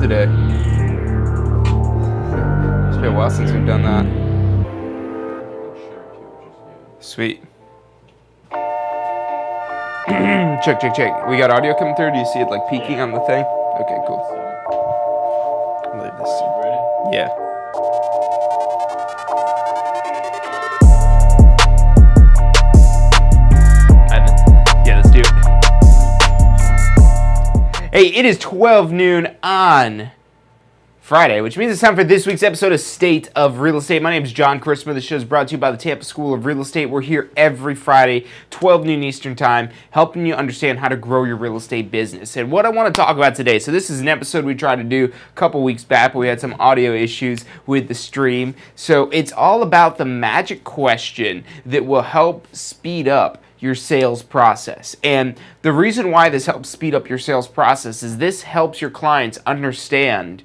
today. It's been a while since we've done that. Sweet. Check. We got audio coming through. Do you see it like peeking on the thing? Okay, cool. I'll leave this. Ready? Yeah. Yeah, let's do it. Hey, it is 12 noon on Friday, which means it's time for this week's episode of State of Real Estate. My name is John Christopher. The show is brought to you by the Tampa School of Real Estate. We're here every Friday, 12 noon Eastern Time, helping you understand how to grow your real estate business. And what I want to talk about today, so this is an episode we tried to do a couple weeks back, but we had some audio issues with the stream. So it's all about the magic question that will help speed up your sales process. And the reason why this helps speed up your sales process is this helps your clients understand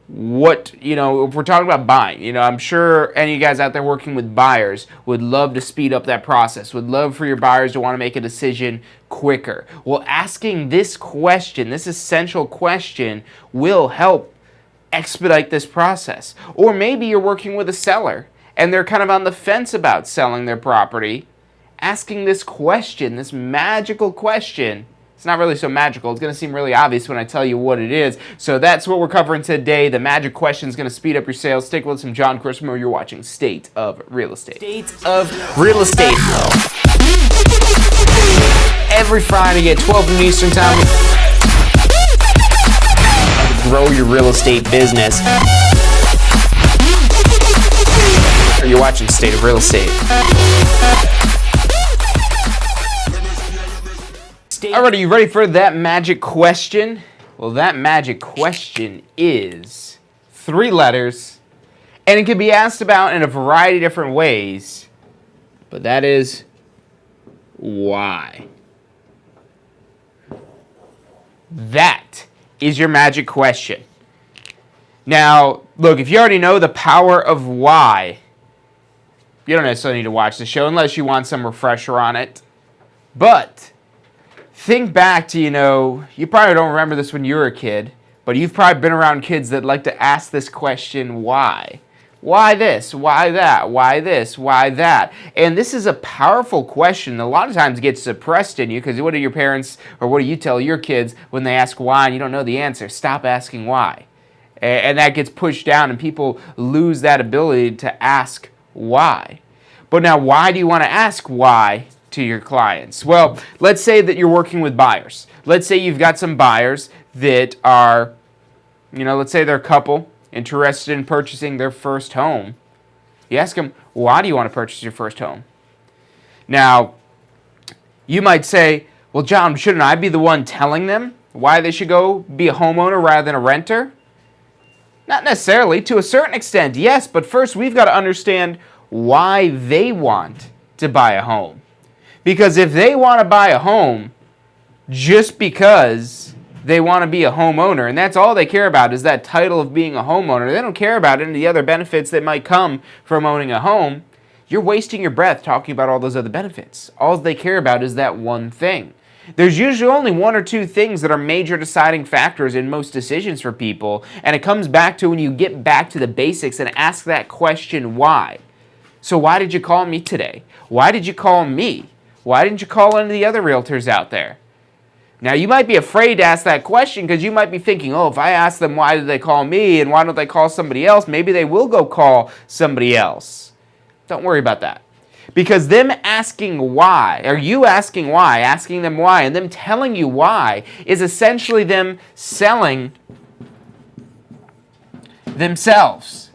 what, if we're talking about buying, I'm sure any of you guys out there working with buyers would love to speed up that process, would love for your buyers to want to make a decision quicker. Well, asking this question, this essential question, will help expedite this process. Or maybe you're working with a seller and they're kind of on the fence about selling their property. Asking this question, this magical question, it's not really so magical. It's going to seem really obvious when I tell you what it is. So that's what we're covering today. The magic question is going to speed up your sales. Stick with some John Christopher. You're watching State of Real Estate. State of Real Estate. Every Friday at 12 noon Eastern Time. Grow your real estate business. You're watching State of Real Estate. Alright, are you ready for that magic question? Well, that magic question is 3 letters, and it can be asked about in a variety of different ways, but that is why. That is your magic question. Now, look, if you already know the power of why, you don't necessarily need to watch the show unless you want some refresher on it, but think back to, you probably don't remember this when you were a kid, but you've probably been around kids that like to ask this question, why? Why this? Why that? Why this? Why that? And this is a powerful question that a lot of times gets suppressed in you because what do your parents or what do you tell your kids when they ask why and you don't know the answer? Stop asking why. And that gets pushed down and people lose that ability to ask why. But now, why do you want to ask why to your clients? Well, let's say that you're working with buyers. Let's say you've got some buyers that are, let's say they're a couple interested in purchasing their first home. You ask them, why do you want to purchase your first home? Now, you might say, well, John, shouldn't I be the one telling them why they should go be a homeowner rather than a renter? Not necessarily. To a certain extent, yes, but first we've got to understand why they want to buy a home. Because if they want to buy a home just because they want to be a homeowner, and that's all they care about is that title of being a homeowner, they don't care about any of the other benefits that might come from owning a home, you're wasting your breath talking about all those other benefits. All they care about is that one thing. There's usually only 1 or 2 things that are major deciding factors in most decisions for people, and it comes back to when you get back to the basics and ask that question, why? So why did you call me today? Why did you call me? Why didn't you call any of the other realtors out there? Now, you might be afraid to ask that question because you might be thinking, oh, if I ask them why did they call me and why don't they call somebody else, maybe they will go call somebody else. Don't worry about that. Because them asking why, or you asking why, asking them why, and them telling you why is essentially them selling themselves.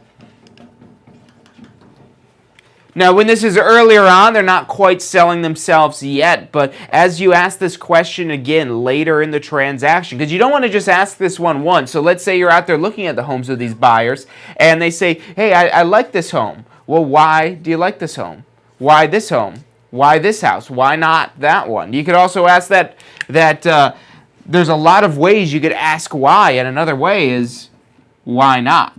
Now, when this is earlier on, they're not quite selling themselves yet, but as you ask this question again later in the transaction, because you don't want to just ask this one once. So let's say you're out there looking at the homes of these buyers, and they say, hey, I like this home. Well, why do you like this home? Why this home? Why this house? Why not that one? You could also ask that there's a lot of ways you could ask why, and another way is, why not?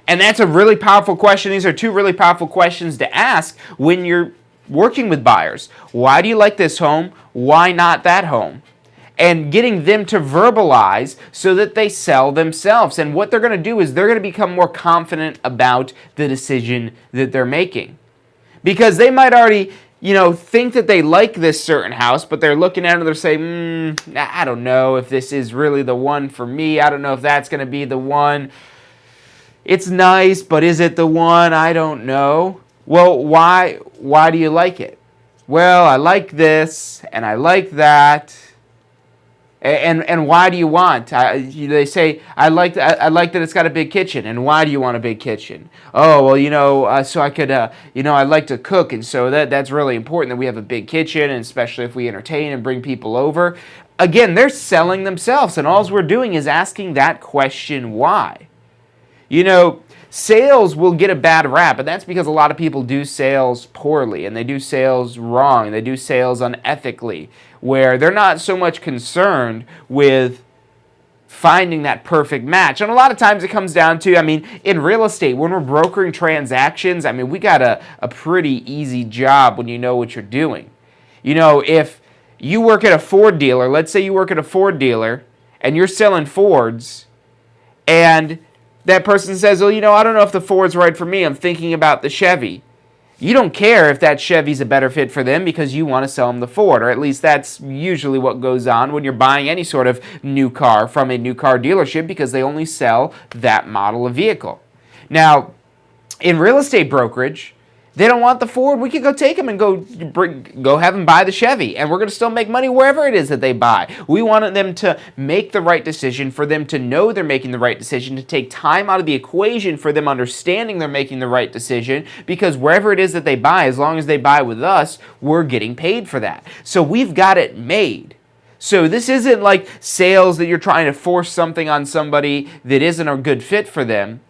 And that's a really powerful question. These are 2 really powerful questions to ask when you're working with buyers. Why do you like this home? Why not that home? and getting them to verbalize so that they sell themselves. And what they're going to do is they're going to become more confident about the decision that they're making. Because they might already, think that they like this certain house, but they're looking at it and they're saying, I don't know if this is really the one for me. I don't know if that's going to be the one. It's nice, but is it the one? I don't know. Well, why do you like it? Well, I like this and I like that. And why do you want? They say, I like that it's got a big kitchen. And why do you want a big kitchen? Oh, well, so I could, I like to cook. And so that's really important that we have a big kitchen, and especially if we entertain and bring people over. Again, they're selling themselves. And all we're doing is asking that question, why? Sales will get a bad rap, and that's because a lot of people do sales poorly, and they do sales wrong, and they do sales unethically, where they're not so much concerned with finding that perfect match. And a lot of times it comes down to, in real estate, when we're brokering transactions, we got a pretty easy job when you know what you're doing. If you work at a Ford dealer, let's say you work at a Ford dealer, and you're selling Fords, and that person says, well, I don't know if the Ford's right for me. I'm thinking about the Chevy. You don't care if that Chevy's a better fit for them because you want to sell them the Ford, or at least that's usually what goes on when you're buying any sort of new car from a new car dealership, because they only sell that model of vehicle. Now, in real estate brokerage, they don't want the Ford. We could go take them and go have them buy the Chevy, and we're going to still make money wherever it is that they buy. We wanted them to make the right decision, for them to know they're making the right decision, to take time out of the equation for them understanding they're making the right decision, because wherever it is that they buy, as long as they buy with us, we're getting paid for that. So we've got it made. So this isn't like sales that you're trying to force something on somebody that isn't a good fit for them.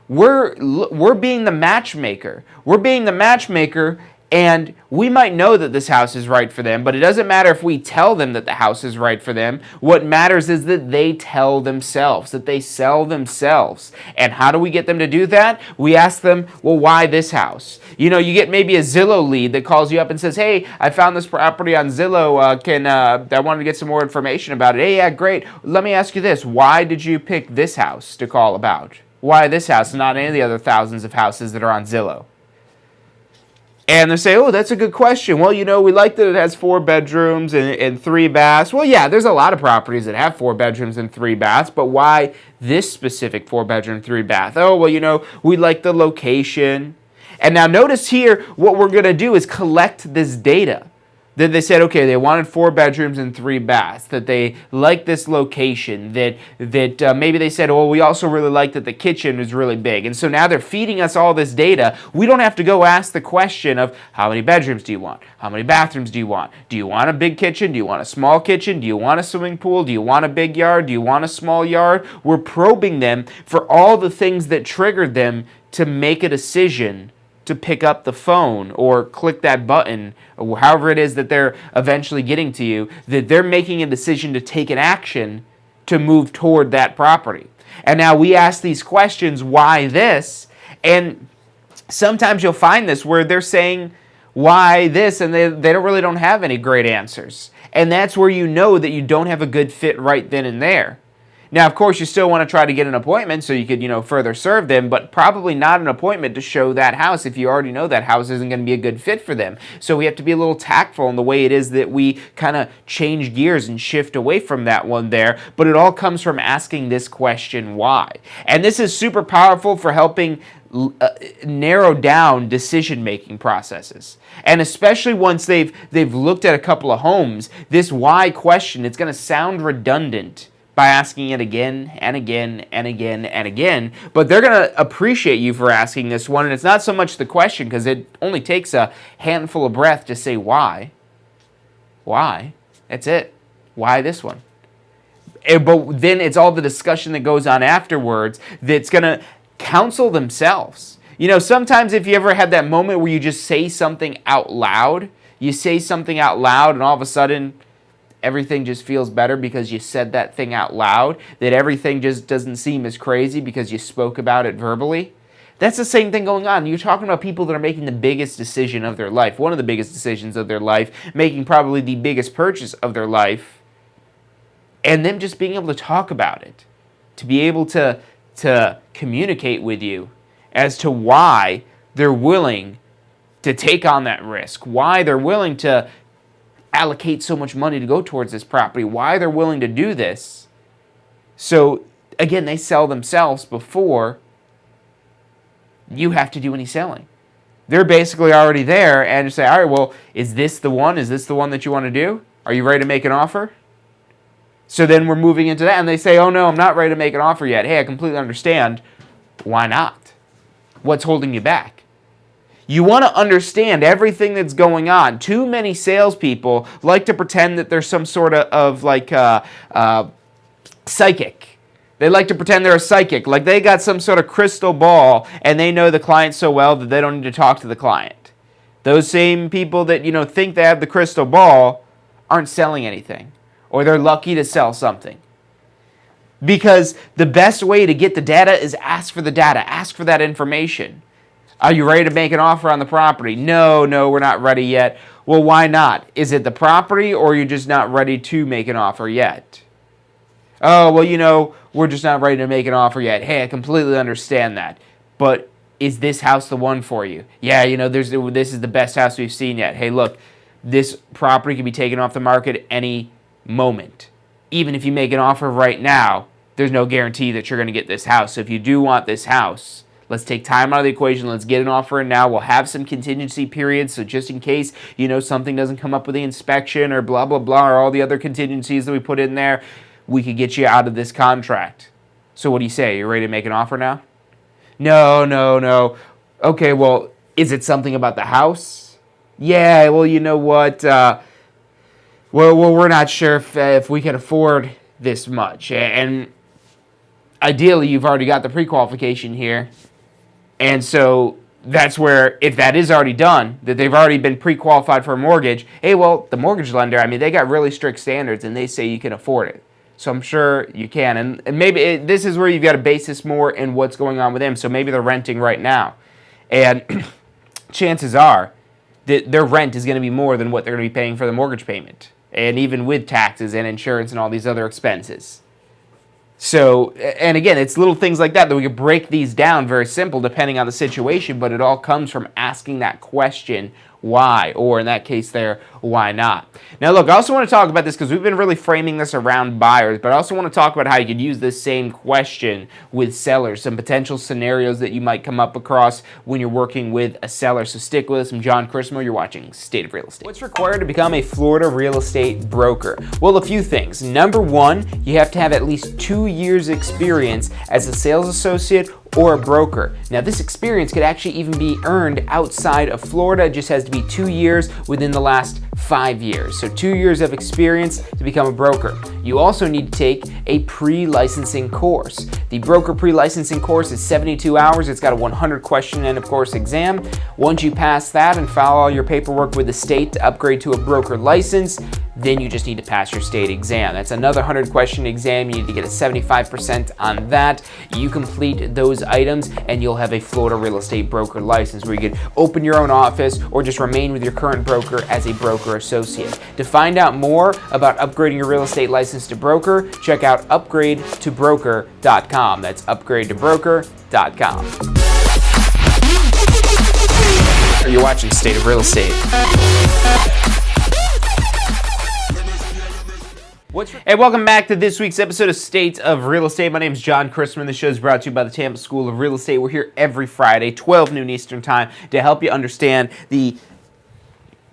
We're being the matchmaker. We're being the matchmaker, and we might know that this house is right for them, but it doesn't matter if we tell them that the house is right for them. What matters is that they tell themselves, that they sell themselves. And how do we get them to do that? We ask them, well, why this house? You get maybe a Zillow lead that calls you up and says, hey, I found this property on Zillow. I wanted to get some more information about it. Hey, yeah, great. Let me ask you this. Why did you pick this house to call about? Why this house and not any of the other thousands of houses that are on Zillow? And they say, oh, that's a good question. Well, we like that it has 4 bedrooms and 3 baths. Well, yeah, there's a lot of properties that have 4 bedrooms and 3 baths, but why this specific 4-bedroom, 3-bath? Oh, well, we like the location. And now notice here, what we're going to do is collect this data. Then they said, okay, they wanted 4 bedrooms and 3 baths, that they liked this location, that maybe they said, oh, we also really like that the kitchen is really big. And so now they're feeding us all this data. We don't have to go ask the question of, how many bedrooms do you want? How many bathrooms do you want? Do you want a big kitchen? Do you want a small kitchen? Do you want a swimming pool? Do you want a big yard? Do you want a small yard? We're probing them for all the things that triggered them to make a decision to pick up the phone or click that button, or however it is that they're eventually getting to you, that they're making a decision to take an action to move toward that property. And now we ask these questions, why this? And sometimes you'll find this where they're saying, why this? And they don't have any great answers. And that's where you know that you don't have a good fit right then and there. Now, of course, you still want to try to get an appointment so you could, further serve them, but probably not an appointment to show that house if you already know that house isn't going to be a good fit for them. So we have to be a little tactful in the way it is that we kind of change gears and shift away from that one there. But it all comes from asking this question, why? And this is super powerful for helping narrow down decision-making processes. And especially once they've looked at a couple of homes, this why question, it's going to sound redundant by asking it again and again and again and again, but they're going to appreciate you for asking this one. And it's not so much the question, because it only takes a handful of breath to say why. Why? That's it. Why this one? But then it's all the discussion that goes on afterwards that's going to counsel themselves. Sometimes if you ever had that moment where you just say something out loud, and all of a sudden everything just feels better because you said that thing out loud, that everything just doesn't seem as crazy because you spoke about it verbally. That's the same thing going on. You're talking about people that are making the biggest decision of their life, one of the biggest decisions of their life, making probably the biggest purchase of their life. and them just being able to talk about it, to be able to communicate with you as to why they're willing to take on that risk, why they're willing to allocate so much money to go towards this property, why they're willing to do this. So again, they sell themselves before you have to do any selling. They're basically already there and say, all right, well, is this the one? Is this the one that you want to do? Are you ready to make an offer? So then we're moving into that, and they say, oh no, I'm not ready to make an offer yet. Hey, I completely understand. Why not? What's holding you back? You want to understand everything that's going on. Too many salespeople like to pretend that they're some sort of like psychic. They like to pretend they're a psychic, like they got some sort of crystal ball and they know the client so well that they don't need to talk to the client. Those same people that, think they have the crystal ball aren't selling anything, or they're lucky to sell something. Because the best way to get the data is ask for the data, ask for that information. Are you ready to make an offer on the property? No, we're not ready yet. Well, why not? Is it the property, or are you just not ready to make an offer yet? Oh, well, we're just not ready to make an offer yet. Hey, I completely understand that. But is this house the one for you? Yeah, this is the best house we've seen yet. Hey, look, this property can be taken off the market at any moment. Even if you make an offer right now, there's no guarantee that you're going to get this house. So if you do want this house, let's take time out of the equation. Let's get an offer in now. We'll have some contingency periods. So just in case, something doesn't come up with the inspection or blah, blah, blah, or all the other contingencies that we put in there, we could get you out of this contract. So what do you say? You ready to make an offer now? No. Okay, well, is it something about the house? Yeah, well, you know what? Well, we're not sure if we can afford this much. And ideally, you've already got the pre-qualification here. And so that's where, if that is already done, that they've already been pre-qualified for a mortgage, hey, well, the mortgage lender, they got really strict standards, and they say you can afford it. So I'm sure you can. And maybe this is where you've got to base this more in what's going on with them. So maybe they're renting right now. And chances are that their rent is going to be more than what they're going to be paying for the mortgage payment. And even with taxes and insurance and all these other expenses. So, and again, it's little things like that we could break these down very simple depending on the situation. But it all comes from asking that question, why? Or in that case there, why not? Now look, I also want to talk about this because we've been really framing this around buyers, but I also want to talk about how you could use this same question with sellers, some potential scenarios that you might come up across when you're working with a seller. So stick with us. I'm John Chrismo. You're watching State of Real Estate. What's required to become a Florida real estate broker? Well, a few things. Number one, you have to have at least 2 years experience as a sales associate or a broker. Now this experience could actually even be earned outside of Florida. It just has to be 2 years within the last 5 years. So 2 years of experience to become a broker. You also need to take a pre-licensing course. The broker pre-licensing course is 72 hours. It's got a 100 question and of course exam. Once you pass that and file all your paperwork with the state to upgrade to a broker license, then you just need to pass your state exam. That's another 100 question exam. You need to get a 75% on that. You complete those items and you'll have a Florida real estate broker license where you can open your own office or just remain with your current broker as a broker associate. To find out more about upgrading your real estate license to broker, check out upgradeToBroker.com. That's upgradeToBroker.com. You're watching State of Real Estate. Hey, welcome back to this week's episode of State of Real Estate. My name is John Chrisman. The show is brought to you by the Tampa School of Real Estate. We're here every Friday, 12 noon Eastern Time, to help you understand the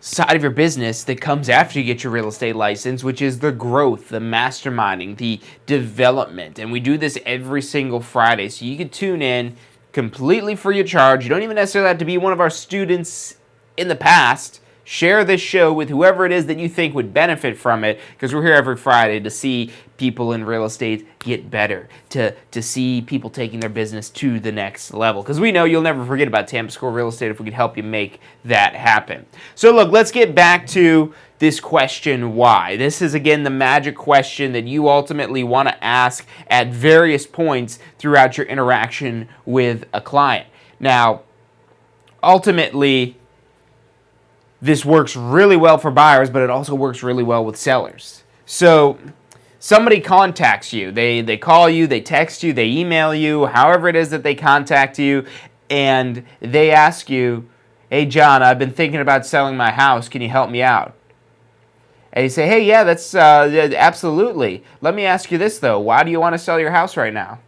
side of your business that comes after you get your real estate license, which is the growth, the masterminding, the development. And we do this every single Friday, so you can tune in completely free of charge. You don't even necessarily have to be one of our students in the past. Share this show with whoever it is that you think would benefit from it, because we're here every Friday to see people in real estate get better, to see people taking their business to the next level. Because we know you'll never forget about Tampa School Real Estate if we could help you make that happen. So look, let's get back to this question, why? This is, again, the magic question that you ultimately want to ask at various points throughout your interaction with a client. Now, ultimately, this works really well for buyers, but it also works really well with sellers. So somebody contacts you. They call you, they text you, they email you, however it is that they contact you, and they ask you, hey, John, I've been thinking about selling my house. Can you help me out? And you say, hey, yeah, that's absolutely. Let me ask you this, though. Why do you want to sell your house right now?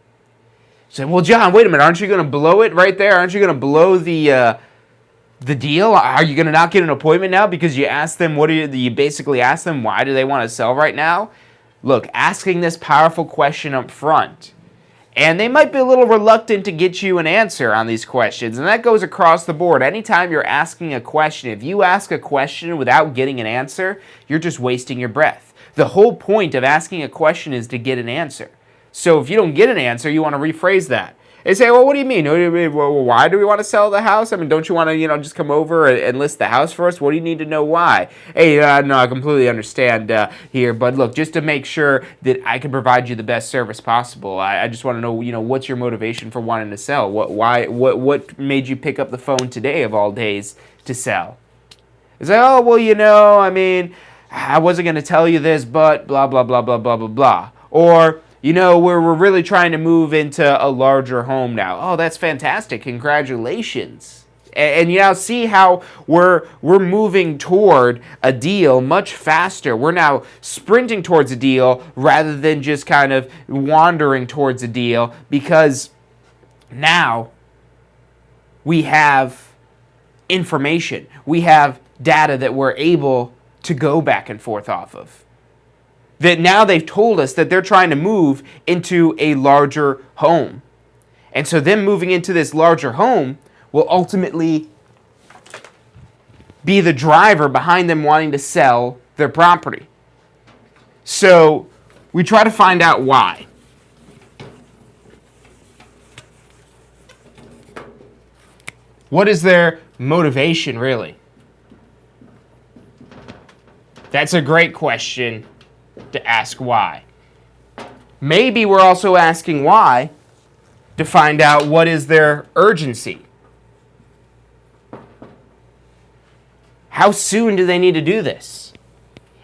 You say, well, John, wait a minute. Aren't you going to blow it right there? Aren't you going to blow the deal? Are you going to not get an appointment now because you asked them, you basically asked them, why do they want to sell right now? Look, asking this powerful question up front, and they might be a little reluctant to get you an answer on these questions, and that goes across the board. Anytime you're asking a question, if you ask a question without getting an answer, you're just wasting your breath. The whole point of asking a question is to get an answer. So if you don't get an answer, you want to rephrase that. They say, well, what do you mean? Well, why do we want to sell the house? I mean, don't you want to, just come over and list the house for us? What do you need to know why? Hey, no, I completely understand here. But look, just to make sure that I can provide you the best service possible, I just want to know, what's your motivation for wanting to sell? What made you pick up the phone today of all days to sell? It's like, oh, well, I mean, I wasn't going to tell you this, but blah, blah, blah, blah, blah, blah, blah. Or, we're really trying to move into a larger home now. Oh, that's fantastic. Congratulations. And you now see how we're moving toward a deal much faster. We're now sprinting towards a deal rather than just kind of wandering towards a deal, because now we have information. We have data that we're able to go back and forth off of. That now they've told us that they're trying to move into a larger home. And so them moving into this larger home will ultimately be the driver behind them wanting to sell their property. So we try to find out why. What is their motivation, really? That's a great question to ask why. Maybe we're also asking why to find out what is their urgency. How soon do they need to do this?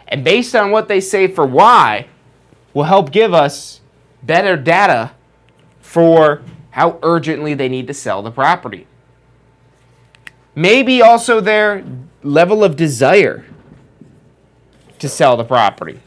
And based on what they say for why, will help give us better data for how urgently they need to sell the property. Maybe also their level of desire to sell the property.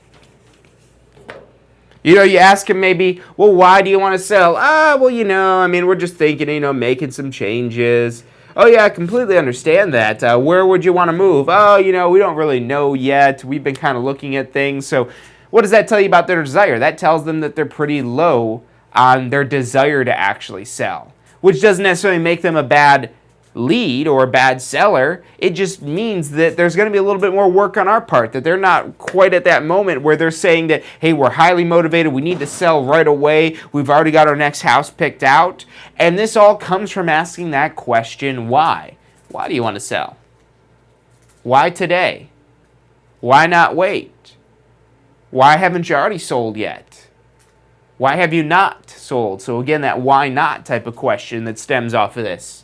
You ask him maybe, well, why do you want to sell? We're just thinking, making some changes. Oh, yeah, I completely understand that. Where would you want to move? Oh, we don't really know yet. We've been kind of looking at things. So what does that tell you about their desire? That tells them that they're pretty low on their desire to actually sell, which doesn't necessarily make them a bad lead or a bad seller. It just means that there's going to be a little bit more work on our part, that they're not quite at that moment where they're saying that, hey, we're highly motivated, we need to sell right away, we've already got our next house picked out. And this all comes from asking that question, why? Why do you want to sell? Why today? Why not wait? Why haven't you already sold yet? Why have you not sold? So again, that why not type of question that stems off of this.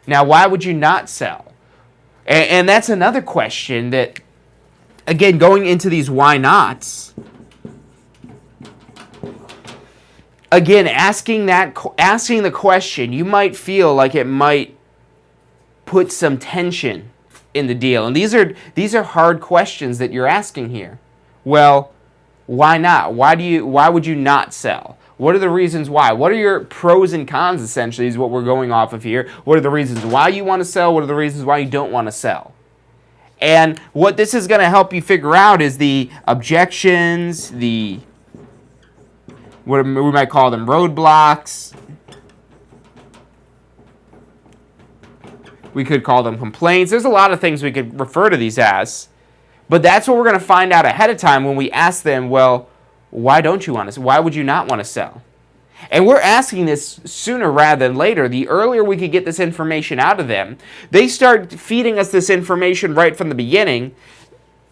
Now, why would you not sell? And that's another question that, again, going into these why nots, again, asking the question, you might feel like it might put some tension in the deal. And these are hard questions that you're asking here. Well, why not? Why would you not sell? What are the reasons why? What are your pros and cons, essentially, is what we're going off of here. What are the reasons why you want to sell? What are the reasons why you don't want to sell? And what this is going to help you figure out is the objections, what we might call them roadblocks. We could call them complaints. There's a lot of things we could refer to these as. But that's what we're going to find out ahead of time when we ask them, well, why don't you want to? Why would you not want to sell? And we're asking this sooner rather than later. The earlier we could get this information out of them, they start feeding us this information right from the beginning.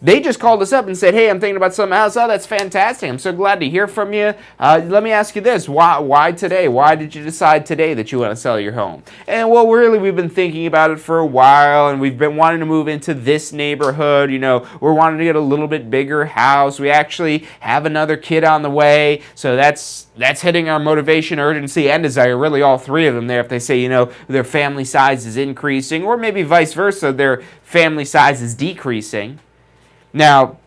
They just called us up and said, hey, I'm thinking about something else. Oh, that's fantastic. I'm so glad to hear from you. Let me ask you this. Why today? Why did you decide today that you want to sell your home? And well, really, we've been thinking about it for a while, and we've been wanting to move into this neighborhood. We're wanting to get a little bit bigger house. We actually have another kid on the way. So that's hitting our motivation, urgency, and desire, really all three of them there. If they say, their family size is increasing, or maybe vice versa, their family size is decreasing. Now,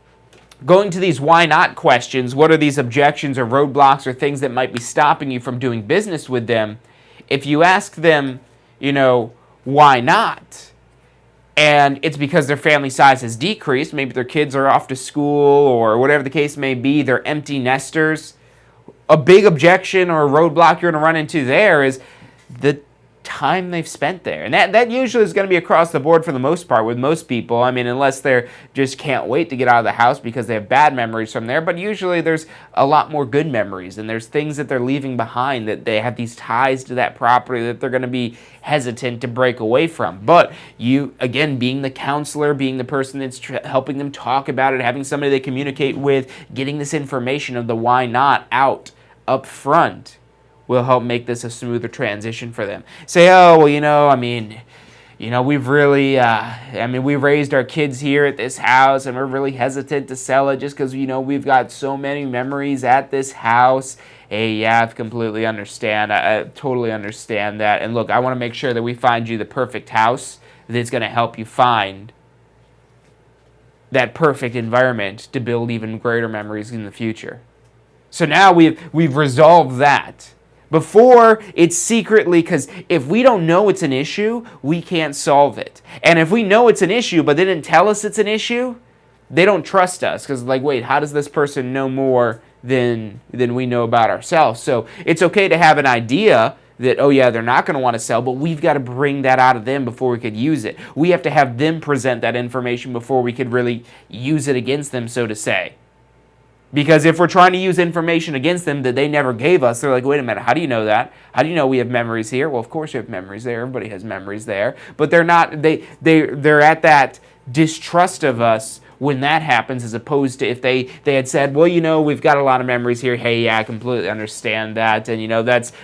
going to these why not questions, what are these objections or roadblocks or things that might be stopping you from doing business with them? If you ask them, why not? And it's because their family size has decreased, maybe their kids are off to school or whatever the case may be, they're empty nesters. A big objection or a roadblock you're going to run into there is the time they've spent there. And that usually is going to be across the board for the most part with most people. I mean, unless they're just can't wait to get out of the house because they have bad memories from there. But usually there's a lot more good memories, and there's things that they're leaving behind, that they have these ties to that property that they're going to be hesitant to break away from. But you, again, being the counselor, being the person that's helping them talk about it, having somebody they communicate with, getting this information of the why not out up front will help make this a smoother transition for them. Say, oh, well, we've really, we raised our kids here at this house, and we're really hesitant to sell it just because, we've got so many memories at this house. Hey, yeah, I completely understand. I totally understand that. And look, I want to make sure that we find you the perfect house that's going to help you find that perfect environment to build even greater memories in the future. So now we've resolved that. Before, it's secretly, because if we don't know it's an issue, we can't solve it. And if we know it's an issue, but they didn't tell us it's an issue, they don't trust us. Because, wait, how does this person know more than we know about ourselves? So it's okay to have an idea that, oh yeah, they're not going to want to sell, but we've got to bring that out of them before we could use it. We have to have them present that information before we could really use it against them, so to say. Because if we're trying to use information against them that they never gave us, they're like, wait a minute, how do you know that? How do you know we have memories here? Well, of course you have memories there. Everybody has memories there. But they're not, they're at that distrust of us when that happens, as opposed to if they had said, well, we've got a lot of memories here. Hey, yeah, I completely understand that. And,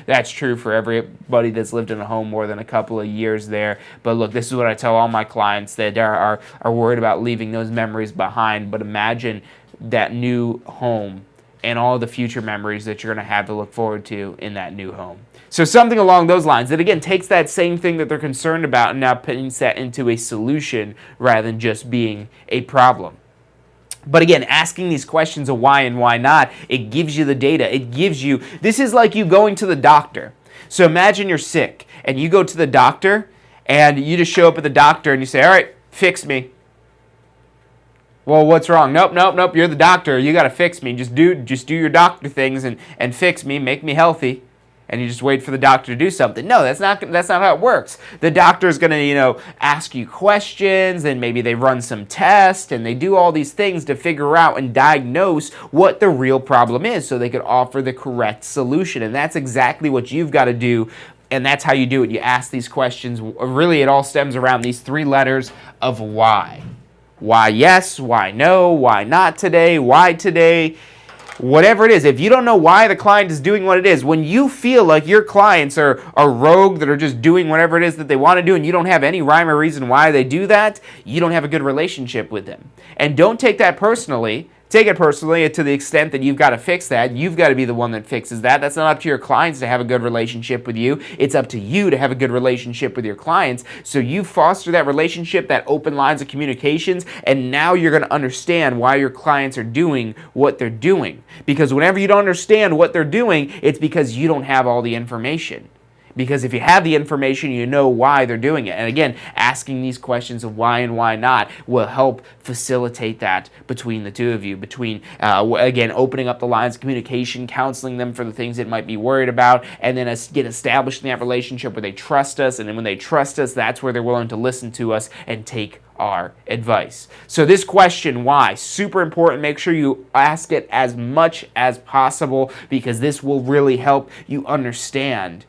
that's true for everybody that's lived in a home more than a couple of years there. But look, this is what I tell all my clients that are worried about leaving those memories behind. But imagine that new home and all the future memories that you're going to have to look forward to in that new home. So something along those lines that, again, takes that same thing that they're concerned about and now puts that into a solution rather than just being a problem. But again, asking these questions of why and why not, it gives you the data. It gives you, this is like you going to the doctor. So imagine you're sick and you go to the doctor and you just show up at the doctor and you say, all right, fix me. Well, what's wrong? Nope. You're the doctor. You got to fix me. Just do your doctor things and fix me, make me healthy. And you just wait for the doctor to do something. No, that's not how it works. The doctor is going to, ask you questions, and maybe they run some tests, and they do all these things to figure out and diagnose what the real problem is so they could offer the correct solution. And that's exactly what you've got to do. And that's how you do it. You ask these questions. Really, it all stems around these three letters of why. Why yes, why no, why not today, why today, whatever it is. If you don't know why the client is doing what it is, when you feel like your clients are rogue that are just doing whatever it is that they want to do and you don't have any rhyme or reason why they do that, you don't have a good relationship with them. And don't take that personally. Take it personally to the extent that you've got to fix that. You've got to be the one that fixes that. That's not up to your clients to have a good relationship with you. It's up to you to have a good relationship with your clients. So you foster that relationship, that open lines of communications, and now you're going to understand why your clients are doing what they're doing. Because whenever you don't understand what they're doing, it's because you don't have all the information. Because if you have the information, you know why they're doing it. And again, asking these questions of why and why not will help facilitate that between the two of you. Between, again, opening up the lines of communication, counseling them for the things they might be worried about, and then get established in that relationship where they trust us. And then when they trust us, that's where they're willing to listen to us and take our advice. So this question, why, super important. Make sure you ask it as much as possible because this will really help you understand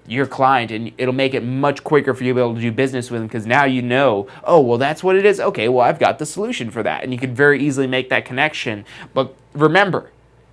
your client, and it'll make it much quicker for you to be able to do business with them, because now you know, oh, well, that's what it is. Okay, well, I've got the solution for that. And you can very easily make that connection. But remember,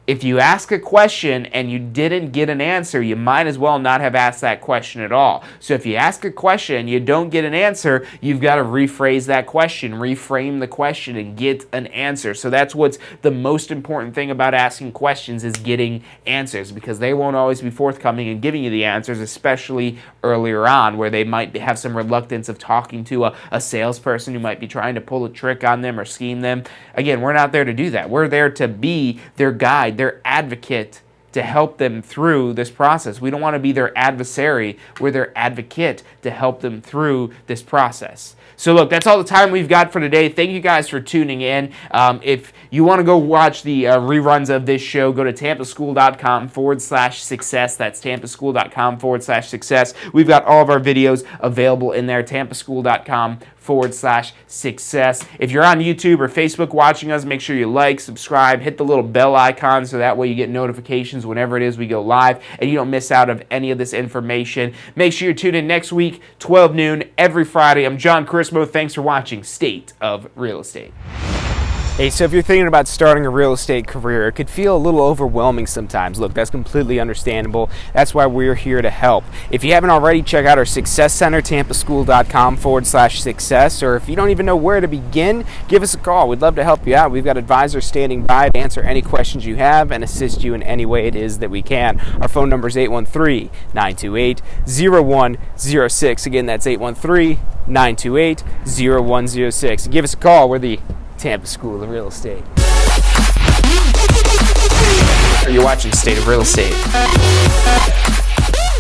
if you ask a question and you didn't get an answer, you might as well not have asked that question at all. So if you ask a question and you don't get an answer, you've got to rephrase that question, reframe the question, and get an answer. So that's what's the most important thing about asking questions, is getting answers, because they won't always be forthcoming and giving you the answers, especially earlier on, where they might have some reluctance of talking to a salesperson who might be trying to pull a trick on them or scheme them. Again, we're not there to do that. We're there to be their guide, their advocate, to help them through this process. We don't want to be their adversary. We're their advocate to help them through this process. So look, that's all the time we've got for today. Thank you guys for tuning in. If you want to go watch the reruns of this show, go to tampaschool.com/success. That's tampaschool.com/success. We've got all of our videos available in there, tampaschool.com/success. If you're on YouTube or Facebook watching us, make sure you like, subscribe, hit the little bell icon, so that way you get notifications whenever it is we go live and you don't miss out of any of this information. Make sure you tune in next week, 12 noon, every Friday. I'm John Chrismo. Thanks for watching State of Real Estate. Hey, so if you're thinking about starting a real estate career, it could feel a little overwhelming sometimes. Look, that's completely understandable. That's why we're here to help. If you haven't already, check out our Success Center, tampaschool.com/success. Or if you don't even know where to begin, give us a call. We'd love to help you out. We've got advisors standing by to answer any questions you have and assist you in any way it is that we can. Our phone number is 813-928-0106. Again, that's 813-928-0106. Give us a call. We're the Tampa School of Real Estate. Are you watching State of Real Estate?